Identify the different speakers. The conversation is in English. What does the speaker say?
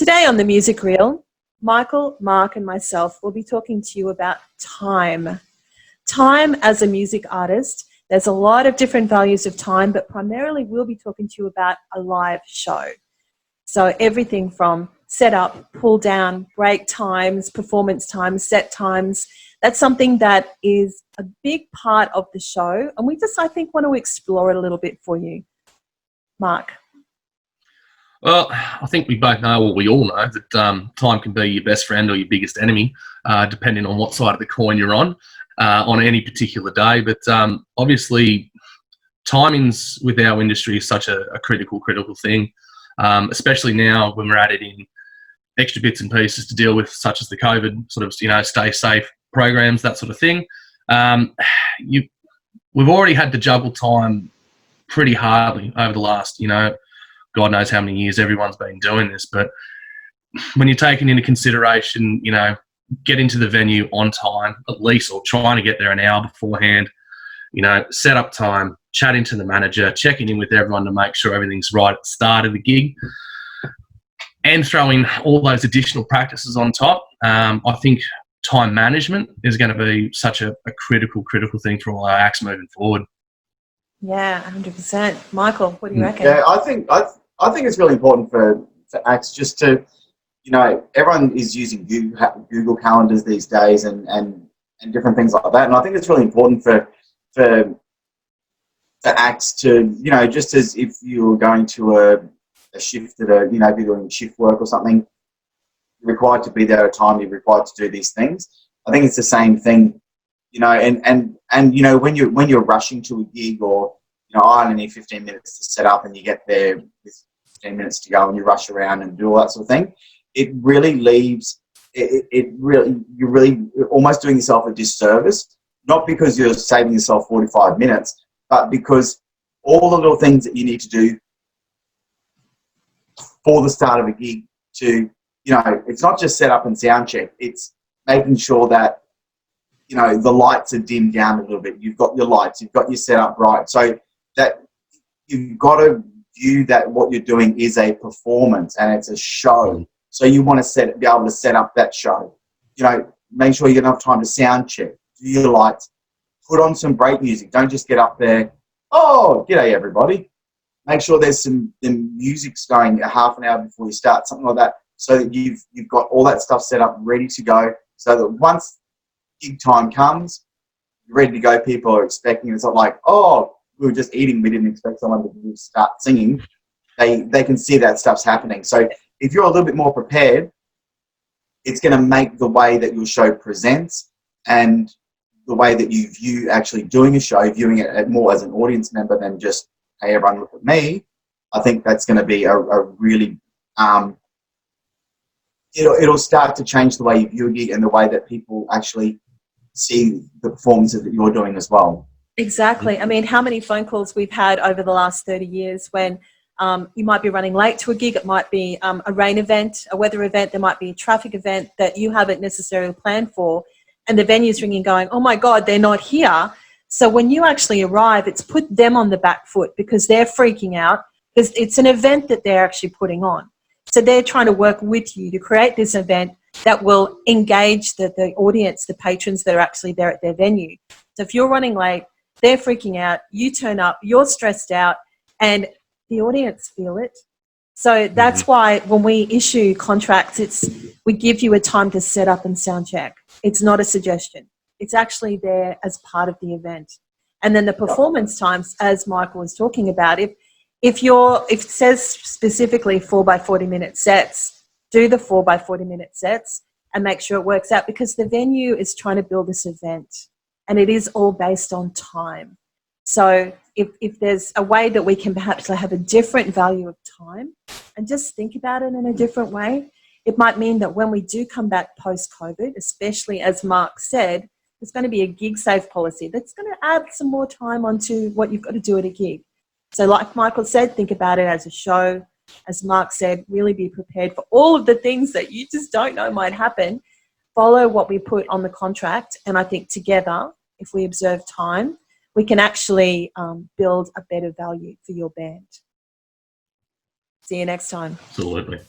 Speaker 1: Today on the Music Reel, Michael, Mark and myself will be talking to you about time. Time as a music artist. There's a lot of different values of time, but primarily we'll be talking to you about a live show. So everything from setup, pull down, break times, performance times, set times. That's something that is a big part of the show. And we just, I think, want to explore it a little bit for you. Mark.
Speaker 2: Well, I think we both know, or we all know, that time can be your best friend or your biggest enemy, depending on what side of the coin you're on any particular day. But obviously, timings with our industry is such a critical thing, especially now when we're added in extra bits and pieces to deal with, such as the COVID sort of, stay safe programs, that sort of thing. We've already had to juggle time pretty hardly over the last, God knows how many years everyone's been doing this. But when you're taking into consideration, getting to the venue on time, at least, or trying to get there an hour beforehand, set up time, chatting to the manager, checking in with everyone to make sure everything's right at the start of the gig, and throwing all those additional practices on top, I think time management is going to be such a critical thing for all our acts moving forward.
Speaker 1: Yeah, 100%. Michael, what do you reckon?
Speaker 3: Yeah, I think it's really important for acts just to, everyone is using Google Calendars these days and different things like that. And I think it's really important for acts to, just as if you were going to a shift at if you're doing shift work or something, you're required to be there at a time, you're required to do these things. I think it's the same thing, and when you're rushing to a gig, or I only need 15 minutes to set up, and you get there with 15 minutes to go and you rush around and do all that sort of thing, it really leaves you're really almost doing yourself a disservice, not because you're saving yourself 45 minutes, but because all the little things that you need to do for the start of a gig to, it's not just set up and sound check, it's making sure that, the lights are dimmed down a little bit. You've got your lights, you've got your setup right. So that you've got to view that what you're doing is a performance and it's a show. So you want to be able to set up that show. Make sure you get enough time to sound check, do your lights, put on some break music. Don't just get up there, oh, g'day everybody. Make sure there's the music's going a half an hour before you start, something like that, so that you've got all that stuff set up, ready to go, so that once gig time comes, you're ready to go. People are expecting. It's not like, oh, we were just eating, we didn't expect someone to start singing. They can see that stuff's happening. So if you're a little bit more prepared, it's going to make the way that your show presents and the way that you view actually doing a show, viewing it more as an audience member than just, hey, everyone look at me. I think that's going to be a really, it'll start to change the way you view a gig and the way that people actually see the performances that you're doing as well.
Speaker 1: Exactly. I mean, how many phone calls we've had over the last 30 years when you might be running late to a gig, it might be a rain event, a weather event, there might be a traffic event that you haven't necessarily planned for, and the venue's ringing going, oh my God, they're not here. So when you actually arrive, it's put them on the back foot because they're freaking out because it's an event that they're actually putting on. So they're trying to work with you to create this event that will engage the audience, the patrons that are actually there at their venue. So if you're running late, they're freaking out, you turn up, you're stressed out, and the audience feel it. So that's why when we issue contracts, we give you a time to set up and sound check. It's not a suggestion. It's actually there as part of the event. And then the performance times, as Michael was talking about, if it says specifically 4x40 minute sets, do the 4x40 minute sets and make sure it works out, because the venue is trying to build this event and it is all based on time. So if there's a way that we can perhaps have a different value of time and just think about it in a different way, it might mean that when we do come back post-COVID, especially as Mark said, there's going to be a gig safe policy that's going to add some more time onto what you've got to do at a gig. So like Michael said, think about it as a show. As Mark said, really be prepared for all of the things that you just don't know might happen. Follow what we put on the contract. And I think together, if we observe time, we can actually build a better value for your band. See you next time.
Speaker 2: Absolutely.